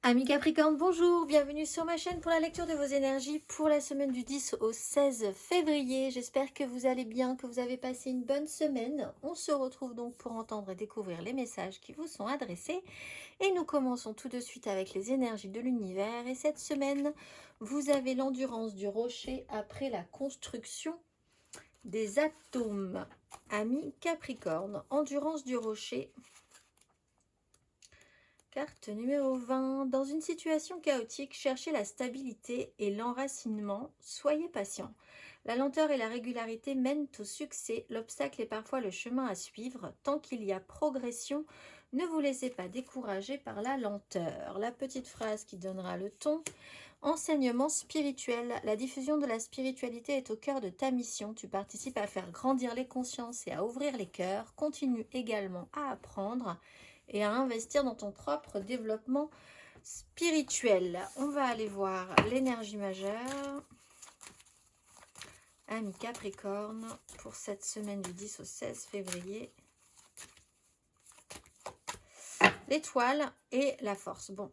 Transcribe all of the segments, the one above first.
Amis Capricorne, bonjour, bienvenue sur ma chaîne pour la lecture de vos énergies pour la semaine du 10 au 16 février. J'espère que vous allez bien, que vous avez passé une bonne semaine. On se retrouve donc pour entendre et découvrir les messages qui vous sont adressés. Et nous commençons tout de suite avec les énergies de l'univers. Et cette semaine, vous avez l'endurance du rocher après la construction des atomes. Amis Capricorne, endurance du rocher. Carte numéro 20. Dans une situation chaotique, cherchez la stabilité et l'enracinement. Soyez patient. La lenteur et la régularité mènent au succès. L'obstacle est parfois le chemin à suivre. Tant qu'il y a progression, ne vous laissez pas décourager par la lenteur. La petite phrase qui donnera le ton. Enseignement spirituel. La diffusion de la spiritualité est au cœur de ta mission. Tu participes à faire grandir les consciences et à ouvrir les cœurs. Continue également à apprendre et à investir dans ton propre développement spirituel. On va aller voir l'énergie majeure. Amis Capricorne, pour cette semaine du 10 au 16 février. L'étoile et la force. Bon.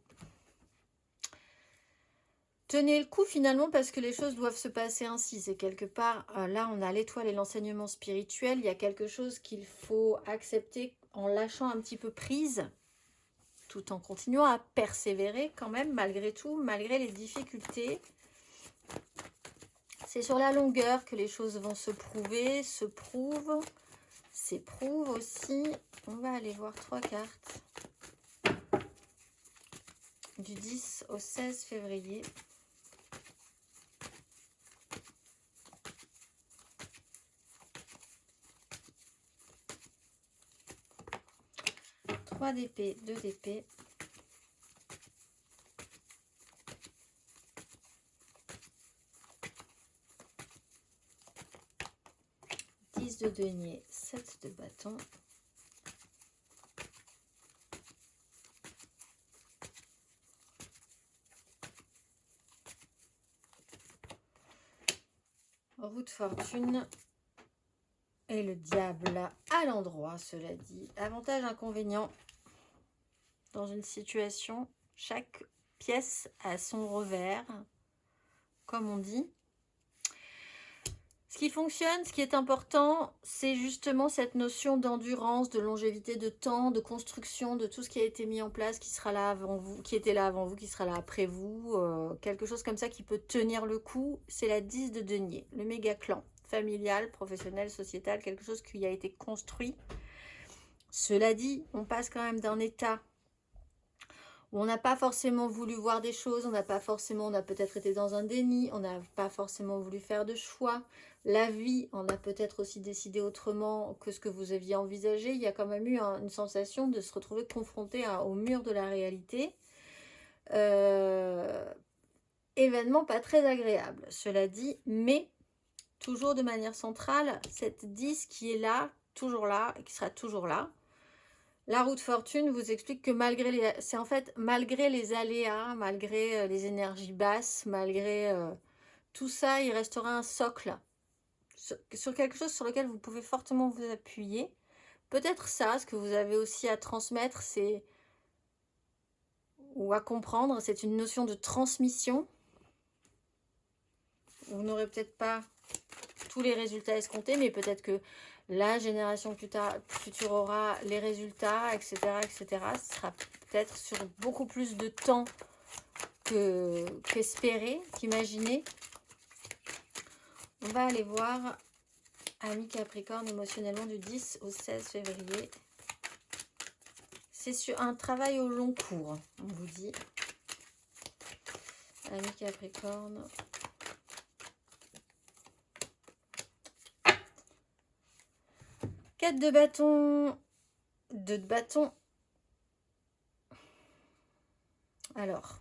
Tenez le coup finalement parce que les choses doivent se passer ainsi. C'est quelque part, là on a l'étoile et l'enseignement spirituel. Il y a quelque chose qu'il faut accepter en lâchant un petit peu prise, tout en continuant à persévérer quand même, malgré tout, malgré les difficultés. C'est sur la longueur que les choses vont se prouver, se prouvent, s'éprouvent aussi. On va aller voir 3 cartes du 10 au 16 février. D'épée, 2 d'épée. De denier, 7 de bâton. Roue de fortune et le diable à l'endroit, cela dit. Avantage, inconvénient. Dans une situation, chaque pièce a son revers, comme on dit. Ce qui fonctionne, ce qui est important, c'est justement cette notion d'endurance, de longévité de temps, de construction, de tout ce qui a été mis en place, qui sera là avant vous, qui était là avant vous, qui sera là après vous. Quelque chose comme ça qui peut tenir le coup, c'est la 10 de denier, le méga clan, familial, professionnel, sociétal, quelque chose qui a été construit. Cela dit, on passe quand même d'un état où on n'a pas forcément voulu voir des choses, on a peut-être été dans un déni, on n'a pas forcément voulu faire de choix. La vie en a peut-être aussi décidé autrement que ce que vous aviez envisagé. Il y a quand même eu une sensation de se retrouver confronté au mur de la réalité. Événement pas très agréable, cela dit, mais toujours de manière centrale, cette 10 qui est là, toujours là, et qui sera toujours là. La roue de fortune vous explique que malgré les aléas, malgré les énergies basses, malgré tout ça, il restera un socle sur quelque chose sur lequel vous pouvez fortement vous appuyer. Peut-être ça, ce que vous avez aussi à transmettre, ou à comprendre, c'est une notion de transmission. Vous n'aurez peut-être pas tous les résultats escomptés, mais peut-être que la génération future aura les résultats, etc., etc. Ce sera peut-être sur beaucoup plus de temps qu'espéré, qu'imaginer. On va aller voir, amis Capricorne, émotionnellement du 10 au 16 février. C'est sur un travail au long cours, on vous dit. Amis Capricorne. Quatre de bâton. 2 de bâton. Alors,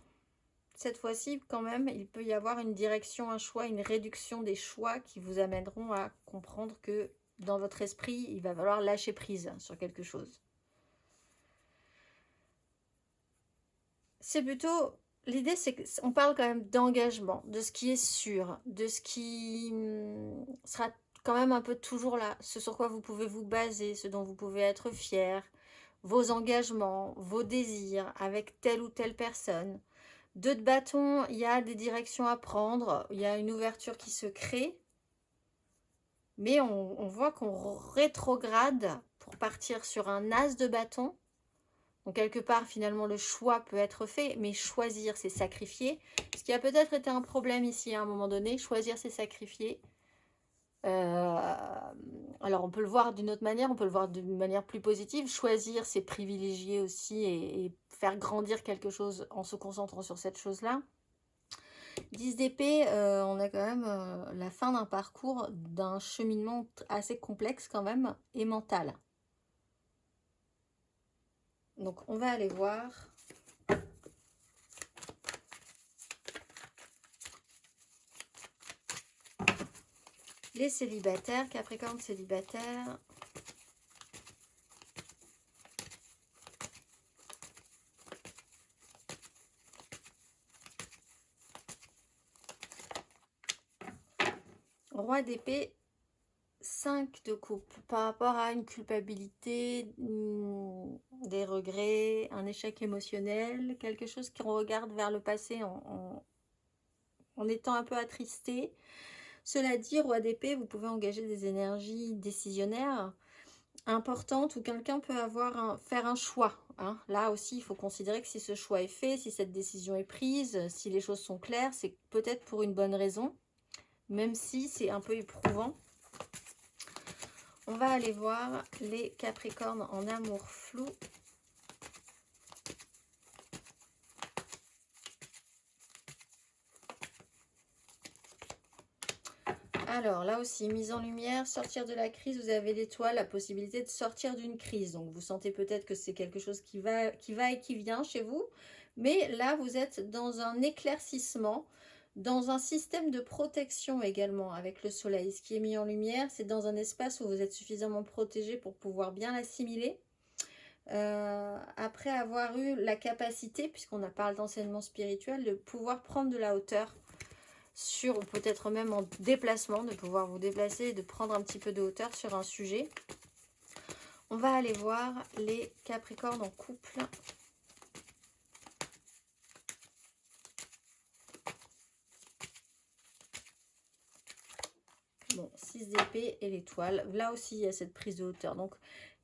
cette fois-ci, quand même, il peut y avoir une direction, un choix, une réduction des choix qui vous amèneront à comprendre que dans votre esprit, il va falloir lâcher prise sur quelque chose. C'est plutôt... L'idée, c'est qu'on parle quand même d'engagement, de ce qui est sûr, de ce qui sera quand même un peu toujours là, ce sur quoi vous pouvez vous baser, ce dont vous pouvez être fier. vos engagements, vos désirs avec telle ou telle personne. 2 de bâton, il y a des directions à prendre, il y a une ouverture qui se crée, mais on voit qu'on rétrograde pour partir sur un as de bâton. Donc quelque part, finalement, le choix peut être fait, mais choisir, c'est sacrifier. Ce qui a peut-être été un problème ici à un moment donné, choisir, c'est sacrifier. Alors on peut le voir d'une autre manière, on peut le voir d'une manière plus positive. Choisir, c'est privilégier aussi et faire grandir quelque chose en se concentrant sur cette chose-là. 10 d'épée, on a quand même la fin d'un parcours, d'un cheminement assez complexe quand même, et mental. Donc on va aller voir. Les célibataires, Capricorne célibataire. Roi d'épée, 5 de coupe. Par rapport à une culpabilité, des regrets, un échec émotionnel, quelque chose qu'on regarde vers le passé en étant un peu attristé. Cela dit, roi d'épée, vous pouvez engager des énergies décisionnaires importantes où quelqu'un peut faire un choix. Hein. Là aussi, il faut considérer que si ce choix est fait, si cette décision est prise, si les choses sont claires, c'est peut-être pour une bonne raison, même si c'est un peu éprouvant. On va aller voir les Capricornes en amour flou. Alors là aussi, mise en lumière, sortir de la crise, vous avez l'étoile, la possibilité de sortir d'une crise. Donc vous sentez peut-être que c'est quelque chose qui va et qui vient chez vous. Mais là, vous êtes dans un éclaircissement, dans un système de protection également avec le soleil. Ce qui est mis en lumière, c'est dans un espace où vous êtes suffisamment protégé pour pouvoir bien l'assimiler. Après avoir eu la capacité, puisqu'on a parlé d'enseignement spirituel, de pouvoir prendre de la hauteur sur, ou peut-être même en déplacement, de pouvoir vous déplacer et de prendre un petit peu de hauteur sur un sujet. On va aller voir les Capricornes en couple. Bon, 6 d'épée et l'étoile. Là aussi, il y a cette prise de hauteur. Donc,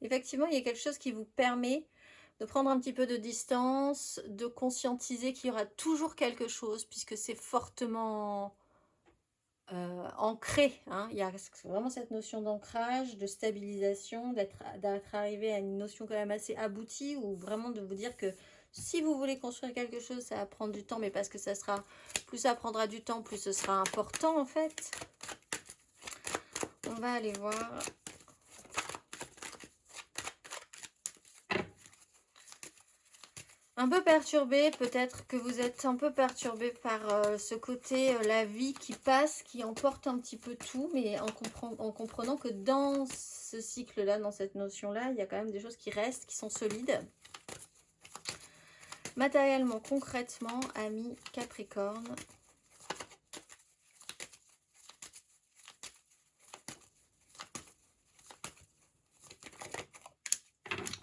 effectivement, il y a quelque chose qui vous permet de prendre un petit peu de distance, de conscientiser qu'il y aura toujours quelque chose, puisque c'est fortement ancré. Hein. Il y a vraiment cette notion d'ancrage, de stabilisation, d'être arrivé à une notion quand même assez aboutie, ou vraiment de vous dire que si vous voulez construire quelque chose, ça va prendre du temps, mais parce que ça sera, plus ça prendra du temps, plus ce sera important en fait. On va aller voir. Un peu perturbé, peut-être que vous êtes un peu perturbé par ce côté, la vie qui passe, qui emporte un petit peu tout, mais en comprenant que dans ce cycle-là, dans cette notion-là, il y a quand même des choses qui restent, qui sont solides. Matériellement, concrètement, amis Capricorne.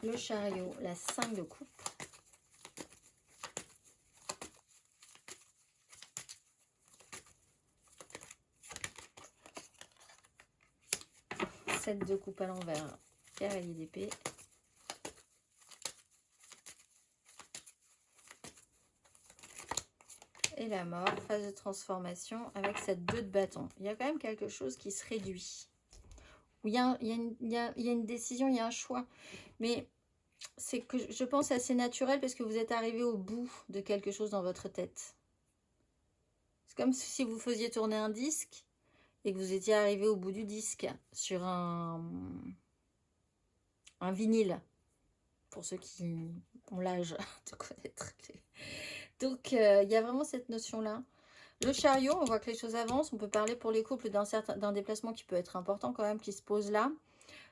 Le chariot, la 5 de coupe. De coupe à l'envers, cavalier d'épée. Et la mort, phase de transformation avec cette 2 de bâton. Il y a quand même quelque chose qui se réduit. Il y a une décision, il y a un choix. Mais c'est que je pense assez naturel parce que vous êtes arrivé au bout de quelque chose dans votre tête. C'est comme si vous faisiez tourner un disque et que vous étiez arrivé au bout du disque sur un vinyle, pour ceux qui ont l'âge de connaître. Donc, il y a vraiment cette notion-là. Le chariot, on voit que les choses avancent. On peut parler pour les couples d'un déplacement qui peut être important quand même, qui se pose là.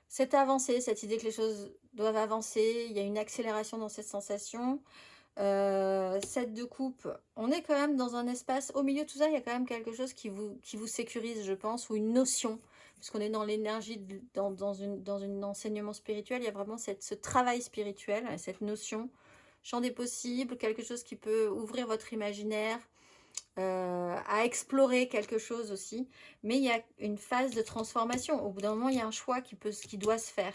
Cette avancée, cette idée que les choses doivent avancer, il y a une accélération dans cette sensation. 7 de coupe, on est quand même dans un espace, au milieu de tout ça, il y a quand même quelque chose qui vous sécurise, je pense, ou une notion. puisqu'on est dans l'énergie, dans un enseignement spirituel, il y a vraiment ce travail spirituel, cette notion, champ des possibles, quelque chose qui peut ouvrir votre imaginaire, à explorer quelque chose aussi. Mais il y a une phase de transformation. Au bout d'un moment, il y a un choix qui doit se faire.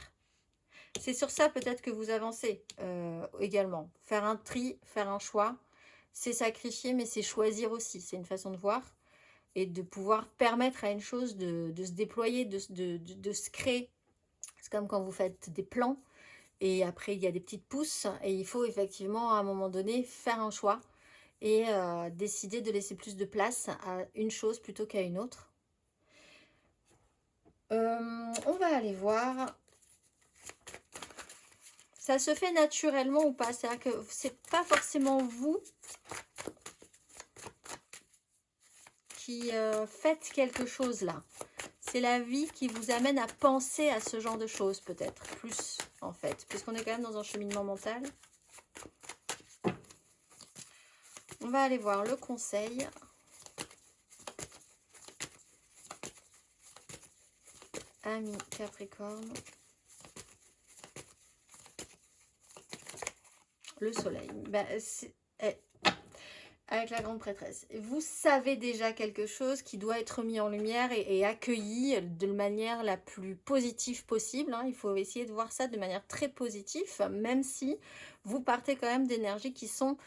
C'est sur ça peut-être que vous avancez également. Faire un tri, faire un choix, c'est sacrifier, mais c'est choisir aussi. C'est une façon de voir et de pouvoir permettre à une chose de se déployer, de se créer. C'est comme quand vous faites des plans et après il y a des petites pousses et il faut effectivement à un moment donné faire un choix et décider de laisser plus de place à une chose plutôt qu'à une autre. On va aller voir. Ça se fait naturellement ou pas? C'est-à-dire que c'est pas forcément vous qui faites quelque chose là. C'est la vie qui vous amène à penser à ce genre de choses peut-être. Plus en fait. Puisqu'on est quand même dans un cheminement mental. On va aller voir le conseil. Ami Capricorne. Le soleil. Ben, avec la grande prêtresse. Vous savez déjà quelque chose qui doit être mis en lumière et accueilli de manière la plus positive possible. Hein. Il faut essayer de voir ça de manière très positive, même si vous partez quand même d'énergies qui sont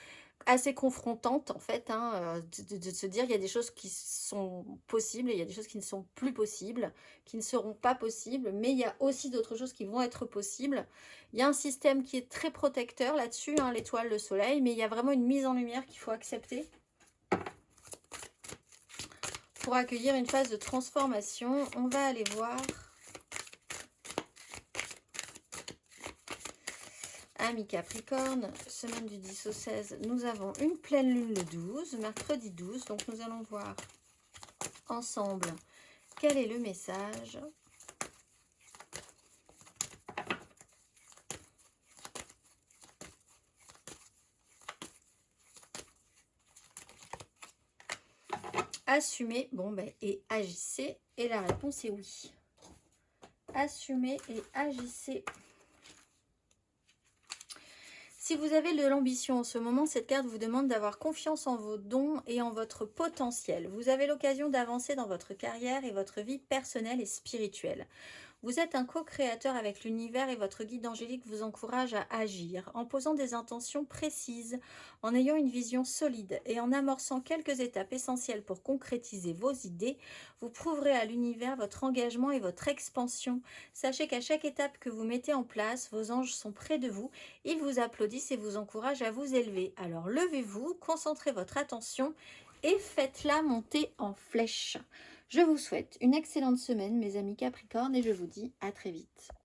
assez confrontante en fait, hein, de se dire il y a des choses qui sont possibles et il y a des choses qui ne sont plus possibles, qui ne seront pas possibles, mais il y a aussi d'autres choses qui vont être possibles. Il y a un système qui est très protecteur là-dessus, hein, l'étoile, le soleil, mais il y a vraiment une mise en lumière qu'il faut accepter pour accueillir une phase de transformation. On va aller voir. Amis Capricorne, semaine du 10 au 16, nous avons une pleine lune le 12, mercredi 12. Donc nous allons voir ensemble quel est le message. Assumez, bon ben, et agissez. Et la réponse est oui. Assumez et agissez. Si vous avez de l'ambition en ce moment, cette carte vous demande d'avoir confiance en vos dons et en votre potentiel. Vous avez l'occasion d'avancer dans votre carrière et votre vie personnelle et spirituelle. Vous êtes un co-créateur avec l'univers et votre guide angélique vous encourage à agir en posant des intentions précises, en ayant une vision solide et en amorçant quelques étapes essentielles pour concrétiser vos idées. Vous prouverez à l'univers votre engagement et votre expansion. Sachez qu'à chaque étape que vous mettez en place, vos anges sont près de vous. Ils vous applaudissent et vous encouragent à vous élever. Alors levez-vous, concentrez votre attention et faites-la monter en flèche. Je vous souhaite une excellente semaine, mes amis Capricornes, et je vous dis à très vite.